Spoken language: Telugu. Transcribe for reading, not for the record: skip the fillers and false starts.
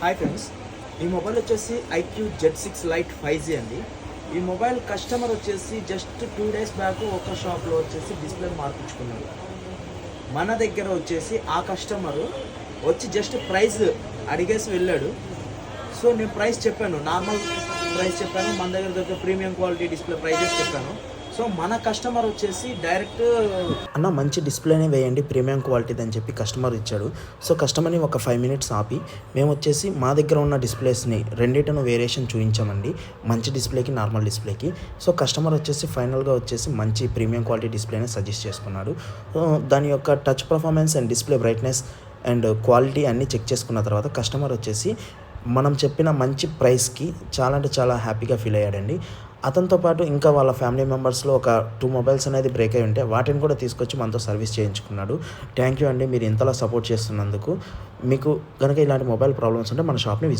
హాయ్ ఫ్రెండ్స్, ఈ మొబైల్ వచ్చేసి ఐక్యూ Z6 లైట్ 5G అండి. ఈ మొబైల్ కస్టమర్ వచ్చేసి జస్ట్ 2 డేస్ బ్యాక్ ఒక షాప్లో వచ్చేసి డిస్ప్లే మార్పించుకున్నాడు. మన దగ్గర వచ్చేసి ఆ కస్టమరు వచ్చి జస్ట్ ప్రైస్ అడిగేసి వెళ్ళాడు. సో నేను ప్రైస్ చెప్పాను, నార్మల్ ప్రైస్ చెప్పాను, మన దగ్గర దొరికే ప్రీమియం క్వాలిటీ డిస్ప్లే ప్రైజెస్ చెప్పాను. సో మన కస్టమర్ వచ్చేసి డైరెక్ట్ అన్న మంచి డిస్ప్లేనే వేయండి, ప్రీమియం క్వాలిటీది అని చెప్పి కస్టమర్ ఇచ్చాడు. సో కస్టమర్ని ఒక 5 మినిట్స్ ఆపి మేము వచ్చేసి మా దగ్గర ఉన్న డిస్ప్లేస్ని రెండింటిని వేరియేషన్ చూపించామండి, మంచి డిస్ప్లేకి నార్మల్ డిస్ప్లేకి. సో కస్టమర్ వచ్చేసి ఫైనల్గా వచ్చేసి మంచి ప్రీమియం క్వాలిటీ డిస్ప్లేనే సజెస్ట్ చేసుకున్నాడు. దాని యొక్క touch performance and display brightness and quality అన్నీ చెక్ చేసుకున్న తర్వాత కస్టమర్ వచ్చేసి మనం చెప్పిన మంచి ప్రైస్కి చాలా అంటే చాలా హ్యాపీగా ఫీల్ అయ్యాడండి. అతనితో పాటు ఇంకా వాళ్ళ ఫ్యామిలీ మెంబర్స్లో ఒక 2 మొబైల్స్ అనేది బ్రేక్ అయి ఉంటే వాటిని కూడా తీసుకొచ్చి మనతో సర్వీస్ చేయించుకున్నాడు. థ్యాంక్ యూ అండి, మీరు ఇంతలా సపోర్ట్ చేస్తున్నందుకు. మీకు కనుక ఇలాంటి మొబైల్ ప్రాబ్లమ్స్ ఉంటే మన షాప్ని విజిట్